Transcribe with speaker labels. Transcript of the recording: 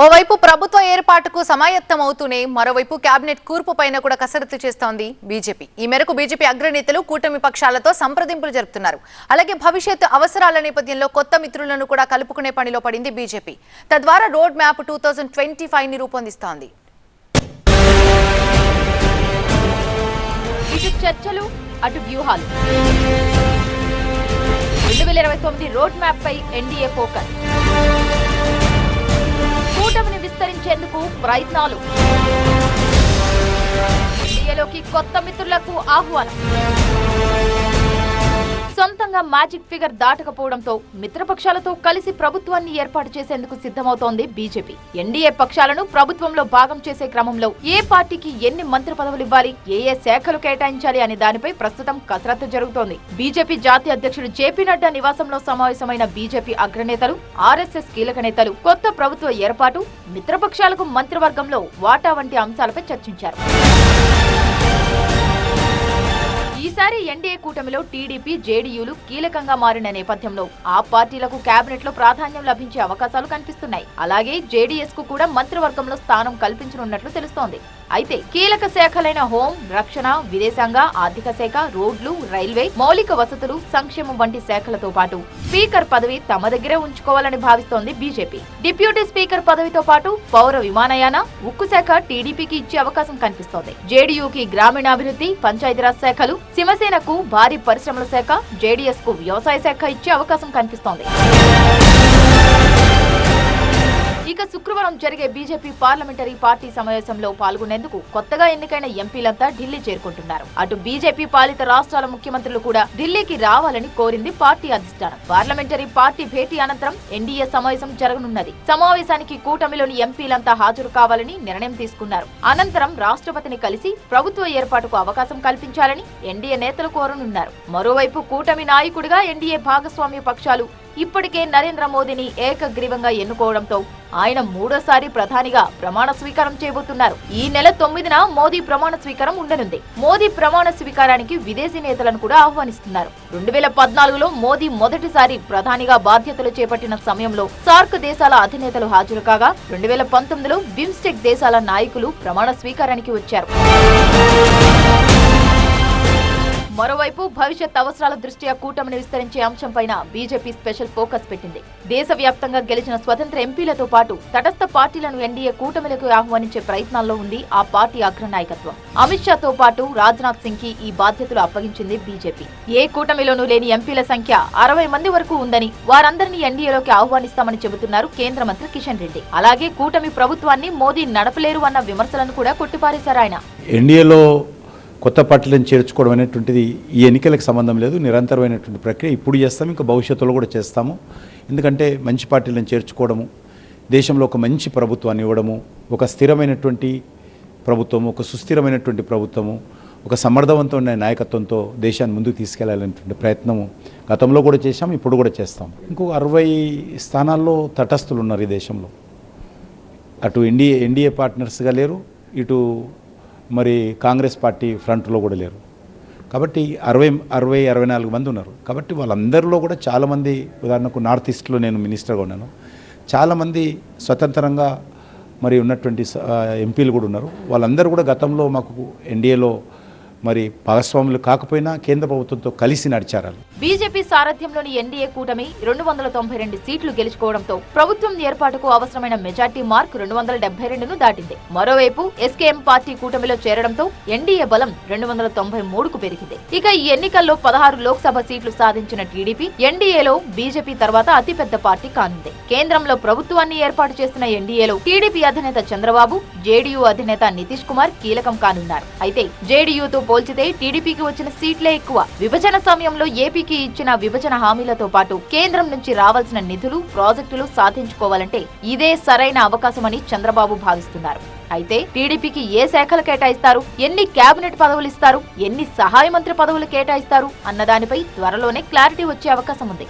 Speaker 1: ఓవైపు ప్రభుత్వ ఏర్పాటుకు సమాయత్తమవుతూనే మరోవైపు కేబినెట్ కూర్పు పైన కూడా కసరత్తు చేస్తోంది బీజేపీ. ఈ మేరకు బీజేపీ అగ్రనేతలు కూటమి పక్షాలతో సంప్రదింపులు జరుపుతున్నారు. అలాగే భవిష్యత్ అవసరాల నేపథ్యంలో కొత్త మిత్రులను కూడా కలుపుకునే పనిలో పడింది బీజేపీ. తద్వారా రోడ్ మ్యాప్ 2025 ని రూపొందిస్తోంది.
Speaker 2: ఇటు చర్చలు, అటు వ్యూహాలు. 2029 రోడ్ మ్యాప్ పై ఎన్డీఏ ఫోకస్. కూటమిని విస్తరించేందుకు ప్రయత్నాలు. ఎన్డీఏలోకి కొత్త మిత్రులకు ఆహ్వానం. సొంతంగా మ్యాజిక్ ఫిగర్ దాటకపోవడంతో మిత్రపక్షాలతో కలిసి ప్రభుత్వాన్ని ఏర్పాటు చేసేందుకు సిద్ధమవుతోంది బీజేపీ. ఎన్డీఏ పక్షాలను ప్రభుత్వంలో భాగం చేసే క్రమంలో ఏ పార్టీకి ఎన్ని మంత్రి పదవులు ఇవ్వాలి, ఏ శాఖలు కేటాయించాలి అనే దానిపై ప్రస్తుతం కసరత్తు జరుగుతోంది. బీజేపీ జాతీయ అధ్యక్షుడు జేపీ నడ్డా నివాసంలో సమావేశమైన బీజేపీ అగ్రనేతలు, ఆర్ఎస్ఎస్ కీలక నేతలు కొత్త ప్రభుత్వ ఏర్పాటు, మిత్రపక్షాలకు మంత్రివర్గంలో వాటా వంటి అంశాలపై చర్చించారు. ఈసారి ఎన్డీఏ కూటమిలో టీడీపీ, జేడీయూలు కీలకంగా మారిన నేపథ్యంలో ఆ పార్టీలకు కేబినెట్ లో ప్రాధాన్యం లభించే అవకాశాలు కనిపిస్తున్నాయి. అలాగే జేడీఎస్ కు కూడా మంత్రివర్గంలో స్థానం కల్పించనున్నట్లు తెలుస్తోంది. అయితే కీలక శాఖలైన హోం, రక్షణ, విదేశాంగ, ఆర్థిక శాఖ, రోడ్లు, రైల్వే, మౌలిక వసతులు, సంక్షేమం వంటి శాఖలతో పాటు స్పీకర్ పదవి తమ దగ్గరే ఉంచుకోవాలని భావిస్తోంది బీజేపీ. డిప్యూటీ స్పీకర్ పదవితో పాటు పౌర విమానయాన, ఉక్కు శాఖ టీడీపీకి ఇచ్చే అవకాశం కనిపిస్తోంది. జేడీయూకి గ్రామీణాభివృద్ధి, పంచాయతీరాజ్ శాఖలు, శివసేనకు భారీ పరిశ్రమల శాఖ, జేడీఎస్ కు వ్యవసాయ శాఖ ఇచ్చే అవకాశం కనిపిస్తోంది. ఇక శుక్రవారం జరిగే బీజేపీ పార్లమెంటరీ పార్టీ సమావేశంలో పాల్గొనేందుకు కొత్తగా ఎన్నికైన ఎంపీలంతా ఢిల్లీ చేరుకుంటున్నారు. అటు బీజేపీ పాలిత రాష్ట్రాల ముఖ్యమంత్రులు కూడా ఢిల్లీకి రావాలని కోరింది పార్టీ అధిష్టానం. పార్లమెంటరీ పార్టీ భేటీ అనంతరం ఎన్డీఏ సమావేశం జరగనున్నది. సమావేశానికి కూటమిలోని ఎంపీలంతా హాజరు కావాలని నిర్ణయం తీసుకున్నారు. అనంతరం రాష్ట్రపతిని కలిసి ప్రభుత్వ ఏర్పాటుకు అవకాశం కల్పించాలని ఎన్డీఏ నేతలు కోరనున్నారు. మరోవైపు కూటమి నాయకుడిగా ఎన్డీఏ భాగస్వామ్య పక్షాలు ఇప్పటికే నరేంద్ర మోదీని ఏకగ్రీవంగా ఎన్నుకోవడంతో ఆయన మూడోసారి ప్రధానిగా ప్రమాణ స్వీకారం చేయబోతున్నారు. ఈ నెల 9న మోదీ ప్రమాణ స్వీకారం ఉండనుంది. మోదీ ప్రమాణ స్వీకారానికి విదేశీ నేతలను కూడా ఆహ్వానిస్తున్నారు. 2014లో మోదీ మొదటిసారి ప్రధానిగా బాధ్యతలు చేపట్టిన సమయంలో సార్క్ దేశాల అధినేతలు హాజరు కాగా 2019లో బిమ్స్టెక్ దేశాల నాయకులు ప్రమాణ స్వీకారానికి వచ్చారు. మరోవైపు భవిష్యత్ అవసరాల దృష్ట్యా కూటమిని విస్తరించే అంశంపైన బీజేపీ స్పెషల్ ఫోకస్ పెట్టింది. దేశవ్యాప్తంగా గెలిచిన స్వతంత్ర ఎంపీలతో పాటు తటస్థ పార్టీలను ఎన్డీఏ కూటమిలకు ఆహ్వానించే ప్రయత్నాల్లో ఉంది ఆ పార్టీ అగ్రనాయకత్వం. అమిత్ షాతో పాటు రాజ్నాథ్ సింగ్ కి ఈ బాధ్యతలు అప్పగించింది బీజేపీ. ఏ కూటమిలోనూ లేని ఎంపీల సంఖ్య 60 మంది వరకు ఉందని, వారందరినీ ఎన్డీఏలోకి ఆహ్వానిస్తామని చెబుతున్నారు కేంద్ర మంత్రి కిషన్ రెడ్డి. అలాగే కూటమి ప్రభుత్వాన్ని మోదీ నడపలేరు అన్న విమర్శలను కూడా కొట్టిపారేశారు ఆయన.
Speaker 3: ఎన్డీఏలో కొత్త పార్టీలను చేర్చుకోవడం అనేటువంటిది ఈ ఎన్నికలకు సంబంధం లేదు, నిరంతరమైనటువంటి ప్రక్రియ. ఇప్పుడు చేస్తాము, ఇంకా భవిష్యత్తులో కూడా చేస్తాము. ఎందుకంటే మంచి పార్టీలను చేర్చుకోవడము, దేశంలో ఒక మంచి ప్రభుత్వాన్ని ఇవ్వడము, ఒక స్థిరమైనటువంటి ప్రభుత్వము, ఒక సుస్థిరమైనటువంటి ప్రభుత్వము, ఒక సమర్థవంతమైన నాయకత్వంతో దేశాన్ని ముందుకు తీసుకెళ్లాలనేటువంటి ప్రయత్నము గతంలో కూడా చేశాము, ఇప్పుడు కూడా చేస్తాము. ఇంకొక 60 స్థానాల్లో తటస్థులు ఉన్నారు ఈ దేశంలో. అటు ఎన్డీఏ పార్ట్నర్స్గా లేరు, ఇటు మరి కాంగ్రెస్ పార్టీ ఫ్రంట్లో కూడా లేరు. కాబట్టి 64 మంది ఉన్నారు. కాబట్టి వాళ్ళందరిలో కూడా చాలామంది, ఉదాహరణకు నార్త్ ఈస్ట్లో నేను మినిస్టర్గా ఉన్నాను, చాలామంది స్వతంత్రంగా మరి ఉన్నటువంటి ఎంపీలు కూడా ఉన్నారు. వాళ్ళందరూ కూడా గతంలో మాకు ఎన్డీఏలో మరి భాగస్వాములు కాకపోయినా కేంద్ర ప్రభుత్వంతో కలిసి నడిచారు.
Speaker 2: బీజేపీ సారథ్యంలోని ఎన్డీఏ కూటమి 292 సీట్లు గెలుచుకోవడంతో ప్రభుత్వం ఏర్పాటుకు అవసరమైన మెజార్టీ మార్క్ 272ను దాటింది. మరోవైపు ఎస్కేఎం పార్టీ కూటమిలో చేరడంతో ఎన్డీఏ బలం 293కు పెరిగింది. ఇక ఈ ఎన్నికల్లో 16 లోక్సభ సీట్లు సాధించిన టీడీపీ ఎన్డీఏలో బీజేపీ తర్వాత అతిపెద్ద పార్టీ కానుంది. కేంద్రంలో ప్రభుత్వాన్ని ఏర్పాటు చేస్తున్న ఎన్డీఏలో టీడీపీ అధినేత చంద్రబాబు, జేడీయూ అధినేత నితీష్ కుమార్ కీలకం కానున్నారు. అయితే జేడీయూతో పోల్చితే టీడీపీకి వచ్చిన సీట్లే ఎక్కువ. విభజన సమయంలో ఏపీకి ఇచ్చిన విభజన హామీలతో పాటు కేంద్రం నుంచి రావాల్సిన నిధులు, ప్రాజెక్టులు సాధించుకోవాలంటే ఇదే సరైన అవకాశమని చంద్రబాబు భావిస్తున్నారు. అయితే టీడీపీకి ఏ శాఖలు కేటాయిస్తారు, ఎన్ని కేబినెట్ పదవులు ఇస్తారు, ఎన్ని సహాయ మంత్రి పదవులు కేటాయిస్తారు అన్నదానిపై త్వరలోనే క్లారిటీ వచ్చే అవకాశం ఉంది.